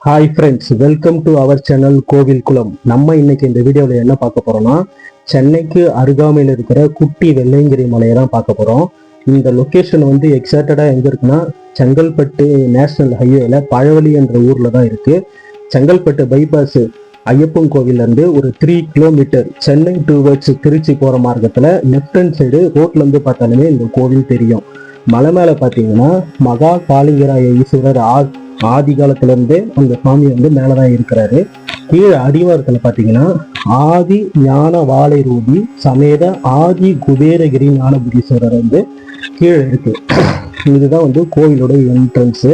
Hi friends, welcome to our channel கோவில் குளம். நம்ம இன்னைக்கு இந்த வீடியோவில் என்ன பார்க்க போறோம்னா, சென்னைக்கு அருகாமையில் இருக்கிற குட்டி வெள்ளையங்கிரி மலையை தான் பார்க்க போறோம். இந்த லொக்கேஷன் வந்து எக்ஸாக்டடாக எங்கே இருக்குன்னா, செங்கல்பட்டு நேஷனல் ஹைவேல பழவழி என்ற ஊரில் தான் இருக்கு. செங்கல்பட்டு பைபாஸ் ஐயப்பன் கோவிலேருந்து ஒரு 3 கிலோமீட்டர் சென்னை டுவர்ட்ஸ் திருச்சி போகிற மார்க்கத்தில் லெஃப்ட் ஹேண்ட் சைடு ரோட்லேருந்து பார்த்தாலுமே இந்த கோவில் தெரியும். மலை மேலே பார்த்தீங்கன்னா மகா காளிங்கராய ஈஸ்வரர் ஆதி காலத்திலேருந்தே அந்த சாமி வந்து மேலதான் இருக்கிறாரு. கீழே அடிவாரத்தில் பார்த்தீங்கன்னா ஆதி ஞான வாழை ரூபி சமேத ஆதி குபேரகிரி ஞானபுரீஸ்வரர் வந்து கீழே இருக்கு. இதுதான் வந்து கோவிலோட என்ட்ரன்ஸு.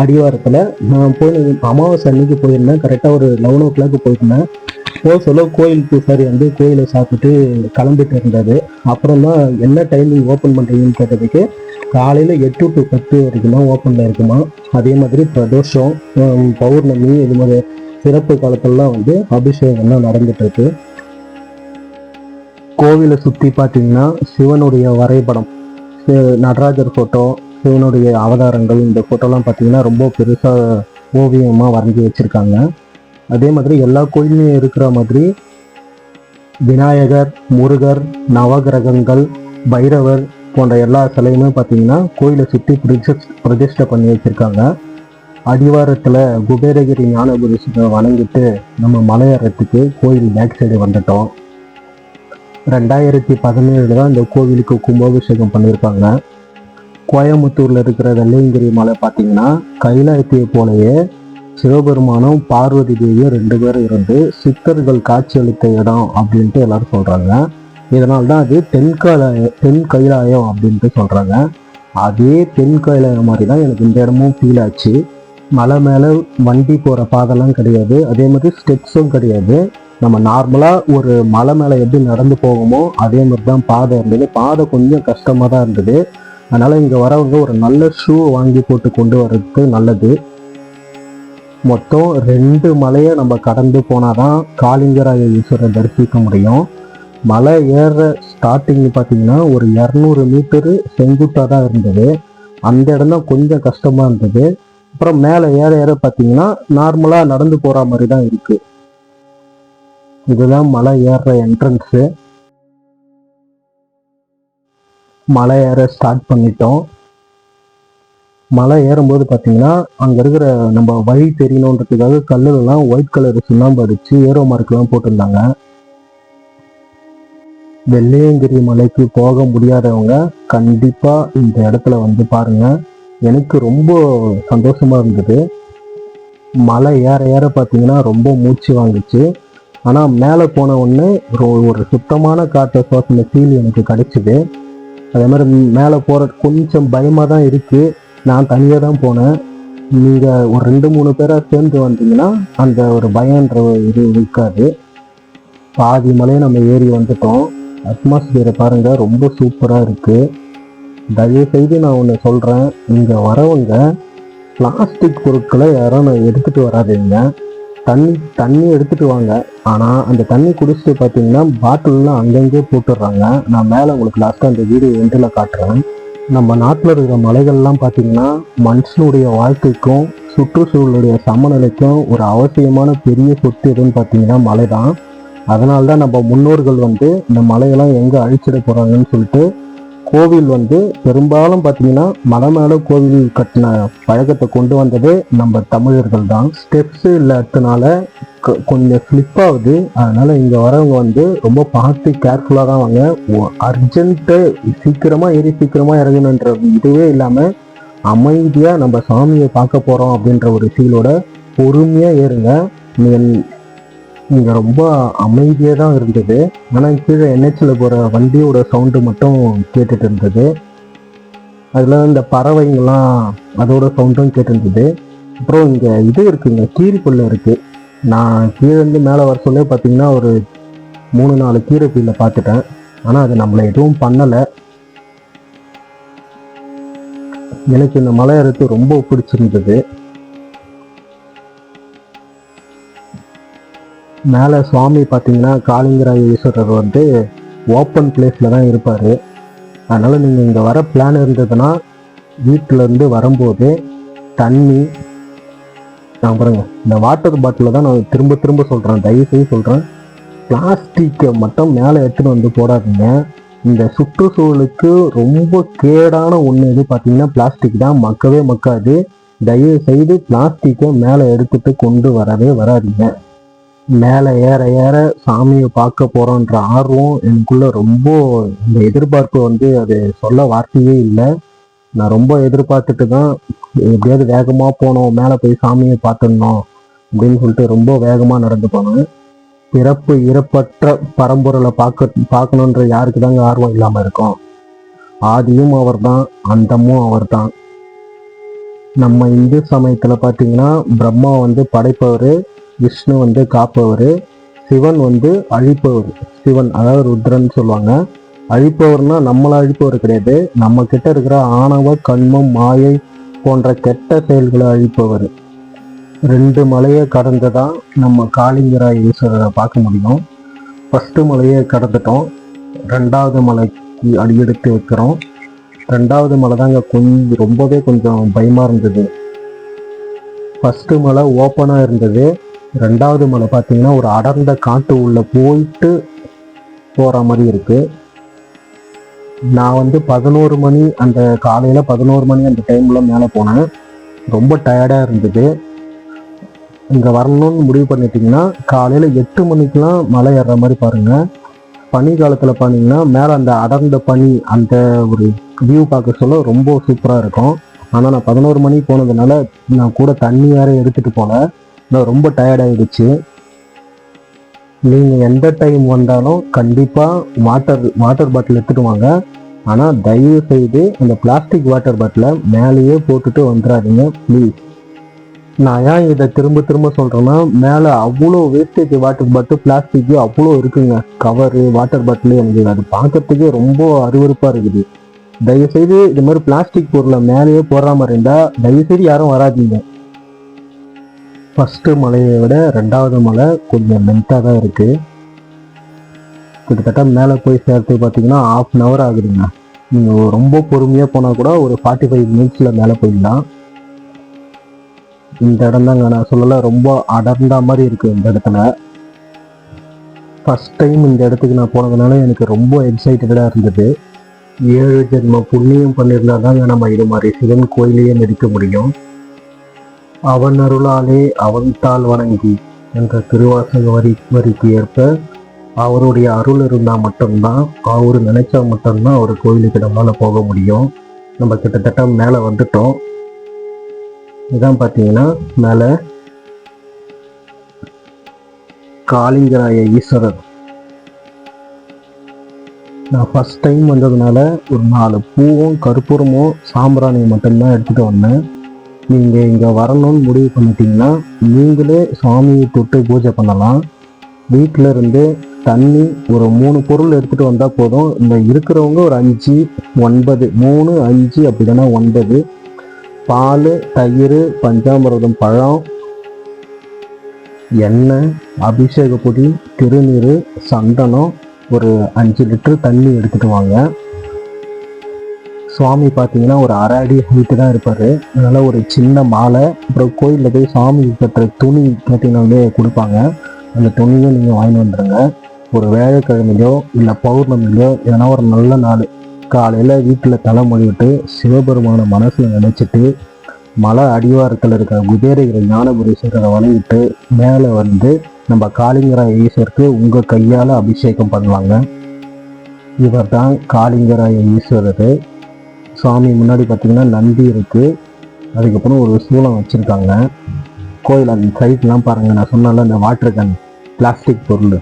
அடிவாரத்தில் நான் போய் அமாவாசை அன்னைக்கு போயிருந்தேன். கரெக்டாக ஒரு 11 o'clock போயிருந்தேன். சொல்ல கோயில் பூசாரி வந்து கோயிலை சாப்பிட்டு கிளம்பிட்டு இருந்தது. அப்புறம் தான் என்ன டைமிங் ஓப்பன் பண்ணுறீங்கன்னு கேட்டதுக்கு காலையில் 8 to 10 வரைக்கும் தான் ஓப்பனில் இருக்குமா. அதே மாதிரி பிரதோஷம், பௌர்ணமி, இது மாதிரி சிறப்பு காலத்திலலாம் வந்து அபிஷேகம்லாம் நடந்துட்டு இருக்கு. கோவிலை சுற்றி பார்த்தீங்கன்னா சிவனுடைய வரைபடம், நடராஜர் ஃபோட்டோ, சிவனுடைய அவதாரங்கள், இந்த ஃபோட்டோலாம் பார்த்தீங்கன்னா ரொம்ப பெருசாக ஓவியமாக வரைஞ்சி வச்சுருக்காங்க. அதே மாதிரி எல்லா கோயிலையும் இருக்கிற மாதிரி விநாயகர், முருகர், நவகிரகங்கள், பைரவர் போன்ற எல்லா சிலையுமே பார்த்தீங்கன்னா கோயிலை சுற்றி பிரதிஷ்டை பண்ணி வச்சுருக்காங்க. அடிவாரத்தில் குபேரகிரி ஞானபுரீஸ்வரரை வணங்கிட்டு நம்ம மலையேறத்துக்கு கோயில் பேக் சைடு வந்துட்டோம். 2017 தான் இந்த கோவிலுக்கு கும்பாபிஷேகம் பண்ணியிருக்காங்க. கோயம்புத்தூரில் இருக்கிற வெள்ளையங்கிரி மலை பார்த்தீங்கன்னா கைலாயத்தை போலவே சிவபெருமானும் பார்வதி தேவியும் 2 பேரும் இருந்து சித்தர்கள் காட்சியளித்த இடம் அப்படின்ட்டு எல்லாரும் சொல்கிறாங்க. இதனால்தான் அது தென் கைலாயம் அப்படின்ட்டு சொல்கிறாங்க. அதே தென் கைலாயம் மாதிரி தான் எனக்கு இந்த இடமும் ஃபீல் ஆச்சு. மலை மேலே வண்டி போகிற பாதைலாம் கிடையாது, அதே மாதிரி ஸ்டெப்ஸும் கிடையாது. நம்ம நார்மலாக ஒரு மலை மேலே எப்படி நடந்து போகுமோ அதே மாதிரி தான் பாதை இருந்தது. பாதை கொஞ்சம் கஷ்டமாக தான் இருந்தது. அதனால் இங்கே வரவங்க ஒரு நல்ல ஷூ வாங்கி போட்டு கொண்டு வர்றது நல்லது. மொத்தம் 2 மலையை நம்ம கடந்து போனாதான் காளிங்கராய ஈஸ்வரரை தரிசிக்க முடியும். மலை ஏற ஸ்டார்டிங் பார்த்தீங்கன்னா ஒரு 200 மீட்டரு செங்குட்டாக தான் இருந்தது. அந்த இடம் தான் கொஞ்சம் கஷ்டமாக இருந்தது. அப்புறம் மேலே ஏற ஏற பார்த்தீங்கன்னா நார்மலாக நடந்து போகிற மாதிரி தான் இருக்குது. இதுதான் மலை ஏறுற என்ட்ரன்ஸு. மலை ஏற ஸ்டார்ட் பண்ணிட்டோம். மலை ஏறும்போது பார்த்தீங்கன்னா அங்கே இருக்கிற நம்ம வழி தெரியணுன்றதுக்காக கல்லுலாம் ஒயிட் கலர் சுண்ணாம்பு அடித்து ஏரோ மார்க்கெலாம் போட்டிருந்தாங்க. வெள்ளையங்கிரி மலைக்கு போக முடியாதவங்க கண்டிப்பாக இந்த இடத்துல வந்து பாருங்கள். எனக்கு ரொம்ப சந்தோஷமாக இருந்தது. மலை ஏற ஏற பார்த்தீங்கன்னா ரொம்ப மூச்சு வாங்குச்சு. ஆனால் மேலே போன உடனே ஒரு சுத்தமான காற்றை சுவாசன ஃபீல் எனக்கு கிடைச்சிது. அதே மாதிரி மேலே போகிற கொஞ்சம் பயமாக தான் இருக்குது. நான் தனியாக தான் போனேன். நீங்கள் ஒரு 2-3 பேராக சேர்ந்து வந்தீங்கன்னா அந்த ஒரு பயன்ற இது இருக்காது. பாதி மலையை நம்ம ஏறி வந்துட்டோம். அட்மாஸ்பியரை பாருங்கள், ரொம்ப சூப்பராக இருக்குது. தயவுசெய்து நான் ஒன்று சொல்கிறேன், இங்கே வரவங்க பிளாஸ்டிக் பொருட்களை யாரும் எடுத்துகிட்டு வராதுங்க. தண்ணி எடுத்துகிட்டு வாங்க. ஆனால் அந்த தண்ணி குடிச்சிட்டு பார்த்தீங்கன்னா பாட்டில்லாம் அங்கங்கே போட்டுடுறாங்க. நான் மேலே உங்களுக்கு லாஸ்ட்டாக அந்த வீடியோ எண்டில் காட்டுறேன். நம்ம நாட்டில் இருக்கிற மலைகள்லாம் பார்த்தீங்கன்னா மனுஷனுடைய வாழ்க்கைக்கும் சுற்றுச்சூழலுடைய சமநிலைக்கும் ஒரு அவசியமான பெரிய சொத்து எதுன்னு பார்த்தீங்கன்னா மலை தான். அதனால்தான் நம்ம முன்னோர்கள் வந்து இந்த மலையெல்லாம் எங்கே அழிச்சிட போகிறாங்கன்னு சொல்லிட்டு கோவில் வந்து பெரும்பாலும் பார்த்தீங்கன்னா மலை மேலே கோவில் கட்டின பழக்கத்தை கொண்டு வந்ததே நம்ம தமிழர்கள் தான். ஸ்டெப்ஸு இல்லாததுனால கொஞ்சம் ஸ்லிப் ஆகுது. அதனால் இங்கே வரவங்க வந்து ரொம்ப பார்த்து கேர்ஃபுல்லாக தான் வாங்க. அர்ஜென்ட்டு சீக்கிரமாக ஏறி சீக்கிரமாக இறங்கணுன்ற இதுவே இல்லாமல் அமைதியாக நம்ம சாமியை பார்க்க போகிறோம் அப்படின்ற ஒரு ஃபீலோட பொறுமையாக ஏறுங்க. இங்கே ரொம்ப அமைதியாக தான் இருந்தது. ஆனால் கீழே என்ஹெச்சில் போகிற வண்டியோட சவுண்டு மட்டும் கேட்டுட்டு இருந்தது. அதில் இந்த பறவைங்கள்லாம் அதோட சவுண்டும் கேட்டுருந்தது. அப்புறம் இங்கே இது இருக்குங்க, கீரிப்பள்ளு இருக்குது. நான் கீழேருந்து மேலே வர சொல்ல பார்த்தீங்கன்னா ஒரு 3-4 கீரை புல்லை பார்த்துட்டேன். ஆனால் அது நம்மளை எதுவும் பண்ணலை. எனக்கு இந்த மலை ஏறது ரொம்ப பிடிச்சிருந்தது. மேலே சுவாமி பார்த்தீங்கன்னா காளிங்கராய ஈஸ்வரர் வந்து ஓப்பன் பிளேஸில் தான் இருப்பார். அதனால் நீங்கள் இங்கே வர பிளான் இருந்ததுன்னா வீட்டிலேருந்து வரும்போது தண்ணி, நான் பாருங்க, இந்த வாட்டர் பாட்டில தான் நான் திரும்ப திரும்ப சொல்கிறேன், தயவு செய்து சொல்கிறேன், பிளாஸ்டிக்கை மட்டும் மேலே எடுத்துன்னு வந்து போடாதீங்க. இந்த சுற்றுச்சூழலுக்கு ரொம்ப கேடான ஒன்று எது பார்த்தீங்கன்னா பிளாஸ்டிக் தான், மக்கவே மக்காது. தயவு செய்து பிளாஸ்டிக்கை மேலே எடுத்துட்டு கொண்டு வரவே வராதிங்க. மேலே ஏற ஏற சாமியை பார்க்க போகிறோன்ற ஆர்வம் எனக்குள்ள ரொம்ப, இந்த எதிர்பார்ப்பு வந்து அது சொல்ல வார்த்தையே இல்லை. நான் ரொம்ப எதிர்பார்த்துட்டு தான் எப்படியாவது வேகமாக போனோம், மேலே போய் சாமியை பார்த்துடணும் அப்படின்னு சொல்லிட்டு ரொம்ப வேகமாக நடந்து போனேன். பிறப்பு இறப்பற்ற பரம்பொருளை பார்க்கணுன்ற யாருக்கு தாங்க ஆர்வம் இல்லாமல் இருக்கும்? ஆதியும் அவர் தான், அந்தமும் அவர் தான். நம்ம இந்து சமயத்தில் பார்த்தீங்கன்னா பிரம்மா வந்து படைப்பவர், விஷ்ணு வந்து காப்பவர், சிவன் வந்து அழிப்பவர். சிவன் அதாவது ருத்ரன் சொல்லுவாங்க. அழிப்பவர்னா நம்மளை அழிப்பவர் கிடையாது, நம்ம கிட்ட இருக்கிற ஆணவ கண்மம் மாயை போன்ற கெட்ட செயல்களை அழிப்பவர். 2 மலையை கடந்து தான் நம்ம காளிங்கராய ஈஸ்வரரை பார்க்க முடியும். ஃபஸ்ட்டு மலையை கடந்துட்டோம், 2வது மலைக்கு அடியெடுத்து வைக்கிறோம். 2வது மலை தாங்க ரொம்பவே கொஞ்சம் பயமாக இருந்தது. ஃபஸ்ட்டு மலை ஓப்பனாக இருந்தது, 2வது மலை பார்த்தீங்கன்னா ஒரு அடர்ந்த காட்டு உள்ள போயிட்டு போகிற மாதிரி இருக்குது. நான் வந்து 11 மணி, அந்த காலையில் 11 மணி அந்த டைமில் மேலே போனேன். ரொம்ப டயர்டாக இருந்தது. இங்கே வரணும்னு முடிவு பண்ணிட்டீங்கன்னா காலையில் 8 மணிக்கெலாம் மலை ஏறுற மாதிரி பாருங்கள். பனி காலத்தில் பார்த்தீங்கன்னா மேலே அந்த அடர்ந்த பனி, அந்த ஒரு வியூ பார்க்க சொல்ல ரொம்ப சூப்பராக இருக்கும். ஆனால் நான் 11 மணிக்கு போனதுனால நான் கூட தண்ணி வேற எடுத்துகிட்டு போகல, நான் ரொம்ப டயர்டாகிடுச்சு. நீங்கள் எந்த டைம் வந்தாலும் கண்டிப்பாக வாட்டர் பாட்டில் எடுத்துகிட்டு வாங்க. ஆனால் தயவு செய்து அந்த பிளாஸ்டிக் வாட்டர் பாட்டிலை மேலேயே போட்டுட்டு வந்துடாதீங்க ப்ளீஸ். நான் ஏன் இதை திரும்ப திரும்ப சொல்கிறேன்னா, மேலே அவ்வளோ வேஸ்டேஜ் வாட்டர் பாட்டில் பிளாஸ்டிக்கு அவ்வளோ இருக்குங்க. கவரு, வாட்டர் பாட்டில், எனக்கு அது பார்க்கறதுக்கே ரொம்ப அருவருப்பாக இருக்குது. தயவுசெய்து இது மாதிரி பிளாஸ்டிக் பொருளை மேலேயே போடுற மாதிரி இருந்தால் தயவுசெய்து யாரும் வராதிங்க. ஃபஸ்ட்டு மலையை விட 2வது மலை கொஞ்சம் லென்த்தாக தான் இருக்குது. கிட்டத்தட்ட மேலே போய் சேர்த்து பார்த்தீங்கன்னா 1/2 hour ஆகுதுங்க. நீங்கள் ரொம்ப பொறுமையாக போனால் கூட ஒரு 45 minutes மேலே போயிடலாம். இந்த இடம் தாங்க நான் சொல்லலை, ரொம்ப அடர்ந்த மாதிரி இருக்குது இந்த இடத்துல. ஃபஸ்ட் டைம் இந்த இடத்துக்கு நான் போனதுனால எனக்கு ரொம்ப எக்ஸைட்டடாக இருந்தது. 7 ஜென்ம புண்ணியம் பண்ணியிருந்தா தாங்க நம்ம இது மாதிரி சிவன் கோயிலையே நடிக்க முடியும். அவன் அருளாலே அவன் தாள் வணங்கி என்ற திருவாசக வரிக்கு ஏற்ப அவருடைய அருள் இருந்தால் மட்டும்தான், அவர் நினைச்சா மட்டும்தான் அவர் கோயிலுக்கு நம்மளால் போக முடியும். நம்ம கிட்டத்தட்ட மேலே வந்துட்டோம். இதான் பார்த்தீங்கன்னா மேலே காளிங்கராய ஈஸ்வரர். நான் ஃபஸ்ட் டைம் வந்ததுனால ஒரு 4 பூவும் கற்பூரமும் சாம்பிராணியும் மட்டும்தான் எடுத்துகிட்டு வந்தேன். நீங்கள் இங்கே வரணும்னு முடிவு பண்ணிட்டீங்கன்னா நீங்களே சுவாமியை தொட்டு பூஜை பண்ணலாம். வீட்டில் இருந்து தண்ணி ஒரு 3 பொருள் எடுத்துகிட்டு வந்தால் போதும். இந்த இருக்கிறவங்க ஒரு 5, 9, 3, 5 அப்படி தானே 9, பால், தயிர், பஞ்சாமிர்தம், பழம், எண்ணெய், அபிஷேக பொடி, திருநீர், சந்தனம், ஒரு 5 லிட்டர் தண்ணி எடுத்துகிட்டு வாங்க. சுவாமி பார்த்தீங்கன்னா ஒரு 1/2 அடி ஹைட்டு தான் இருப்பார். அதனால் ஒரு சின்ன மாலை, அப்புறம் கோயிலில் போய் சாமி கட்டுற துணி கேட்டிங்கனாலே கொடுப்பாங்க. அந்த துணியை நீங்கள் வாங்கி வந்துடுங்க. ஒரு வேலைக்கிழமையோ இல்லை பௌர்ணமிலையோ எதனா ஒரு நல்ல நாள் காலையில் வீட்டில் தலை மொழிவிட்டு சிவபெருமான மனசில் நினச்சிட்டு மலை அடிவாரத்தில் இருக்கிற குபேரகிரி ஞானபுரீஸ்வரரை வணங்கிட்டு மேலே வந்து நம்ம காளிங்கராய ஈஸ்வருக்கு உங்கள் கையால் அபிஷேகம் பண்ணுவாங்க. இவர் தான் காளிங்கராய ஈஸ்வரர். சுவாமி முன்னாடி பார்த்திங்கன்னா நந்தி இருக்குது, அதுக்கப்புறம் ஒரு சூளம் வச்சுருக்காங்க. கோயில் அந்த சைட்லாம் பாருங்கள். நான் சொன்னால இந்த வாட்டர் கேன் பிளாஸ்டிக் பொருள்,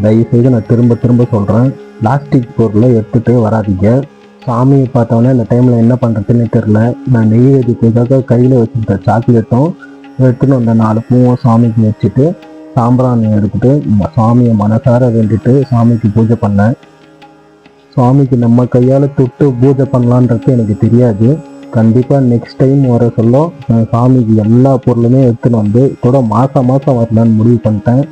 தயவுசெய்து நான் திரும்ப திரும்ப சொல்கிறேன், பிளாஸ்டிக் பொருளை எடுத்துகிட்டு வராதிங்க. சாமியை பார்த்தோன்னே இந்த டைமில் என்ன பண்ணுறதுன்னு தெரில. நான் நெய்வேதிக்காக கையில் வச்சுருக்க சாக்லேட்டும் எடுத்துன்னு வந்த 4 பூவும் சாமிக்கு வச்சுட்டு சாம்பிராணி எடுத்துகிட்டு சாமியை மனசார வேண்டிட்டு சாமிக்கு பூஜை பண்ணேன். சுவாமிக்கு நம்ம கையால் தொட்டு பூஜை பண்ணலான்றது எனக்கு தெரியாது. கண்டிப்பாக நெக்ஸ்ட் டைம் வர சொல்ல நான் சாமிக்கு எல்லா பொருளுமே எடுத்துன்னு வந்து கூட மாதம் வரலான்னு முடிவு பண்ணிட்டேன்.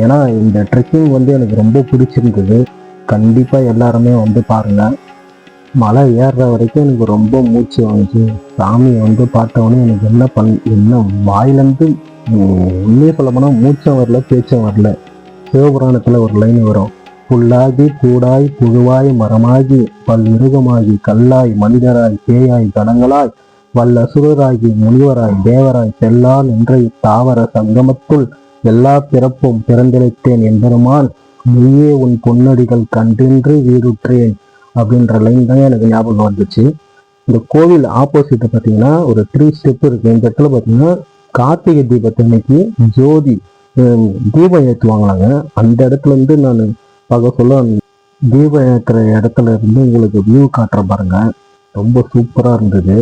ஏன்னா இந்த ட்ரெக்கிங் வந்து எனக்கு ரொம்ப பிடிச்சிருந்தது. கண்டிப்பாக எல்லாருமே வந்து பாருங்கள். மலை ஏறுற வரைக்கும் எனக்கு ரொம்ப மூச்சு வாங்குச்சு. சாமியை வந்து பார்த்தவொடனே எனக்கு என்ன வாயிலேருந்து உண்மையை சொல்ல போனால் மூச்சும் வரல, பேச்சும் வரல. சிவபுராணத்தில் ஒரு லைன் வரும், புல்லாகி கூடாய் புழுவாய் மரமாகி பல்மிருகமாகி கல்லாய் மனிதராய் பேயாய் கணங்களாய் வல்லசுரராகி முனிவராய் தேவராய் செல்லால் என்ற தாவர சங்கமத்துள் எல்லா பிறப்பும் பிறந்திருத்தேன் என்பெருமான் நீயே உன் பொன்னடிகள் கண்டின்று வீடுற்றேன் அப்படின்ற லைன் தான் எனக்கு ஞாபகம் வந்துச்சு. இந்த கோவில் ஆப்போசிட் பார்த்தீங்கன்னா ஒரு 3 ஸ்டெப் இருக்கு. இந்த இடத்துல பார்த்தீங்கன்னா கார்த்திகை தீபத்தன்னைக்கு ஜோதி தீபம் ஏற்றுவாங்களாங்க. அந்த இடத்துல இருந்து நான் பார்க்க சொல்ல தீபம் ஏற்றுற இடத்துல இருந்து உங்களுக்கு வியூ காட்டுற பாருங்க, ரொம்ப சூப்பராக இருந்தது.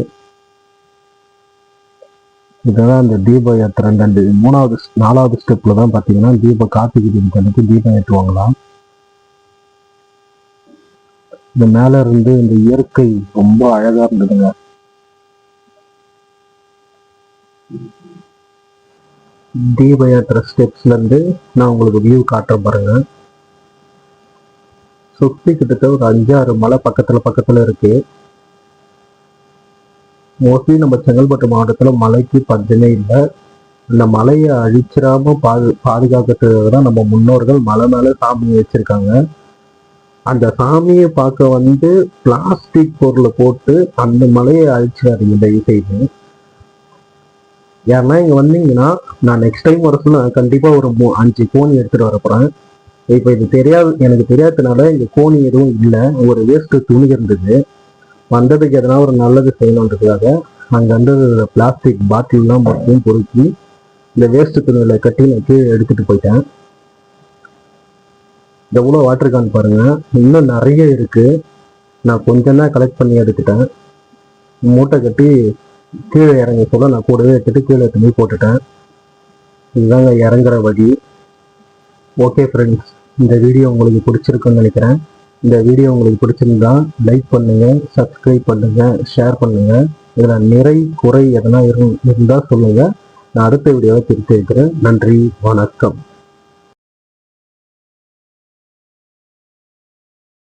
இதெல்லாம் இந்த தீபம் ஏற்றுற அந்த 4வது ஸ்டெப்ல தான் பார்த்தீங்கன்னா கார்த்திகை தீபத்தன்னைக்கு தீபம் ஏற்றுவாங்களாம். இந்த மேல இருந்து இந்த இயற்கை ரொம்ப அழகா இருந்ததுங்க. தீப யாத்திரை ஸ்டெப்ஸ்ல இருந்து நான் உங்களுக்கு வியூ காட்டுறேன் பாருங்க. சுத்தி கிட்டத்தட்ட ஒரு 5-6 மலை பக்கத்துல இருக்கு. மோஸ்ட்லி நம்ம செங்கல்பட்டு மாவட்டத்துல மலைக்கு பஞ்சமே இல்லை. இந்த மலையை அழிச்சிடாம பாதுகாக்கிறதுக்கு தான் நம்ம முன்னோர்கள் மலை மேல சாமி வச்சிருக்காங்க. அந்த சாமியை பார்க்க வந்து பிளாஸ்டிக் பொருளை போட்டு அந்த மலையை அழிச்சிடாதீங்க தயவு செய்து. யாருன்னா இங்க வந்தீங்கன்னா நான் நெக்ஸ்ட் டைம் வர சொல்ல கண்டிப்பா ஒரு 5 கோணி எடுத்துட்டு வரப்போறேன். இப்போ இது எனக்கு தெரியாததுனால இங்க கோணி எதுவும் இல்லை, ஒரு வேஸ்ட் துணி இருந்தது. வந்ததுக்கு எதனா ஒரு நல்லது செய்யணுன்றதுக்காக அங்க வந்து பிளாஸ்டிக் பாட்டில்லாம் மட்டும் பொறுக்கி இந்த வேஸ்ட் துணியில கட்டி நான் கீழே எடுத்துட்டு போயிட்டேன். எவ்வளோ வாட்டர் கேன் பாருங்க, இன்னும் நிறைய இருக்கு. நான் கொஞ்சம் தான் கலெக்ட் பண்ணி எடுத்துட்டேன். மூட்டை கட்டி கீழே இறங்க சொல்ல நான் கூடவே எடுத்துட்டு கீழே எடுத்து போட்டுட்டேன். இதுதாங்க இறங்குற வழி. ஓகே ஃப்ரெண்ட்ஸ், இந்த வீடியோ உங்களுக்கு பிடிச்சிருக்குன்னு நினைக்கிறேன். இந்த வீடியோ உங்களுக்கு பிடிச்சிருந்தா லைக் பண்ணுங்க, சப்ஸ்கிரைப் பண்ணுங்க, ஷேர் பண்ணுங்க. இதில் நிறை குறை எதனா இருந்தால் சொல்லுங்க, நான் அடுத்த வீடியோவை திருத்தி வைக்கிறேன். நன்றி, வணக்கம்.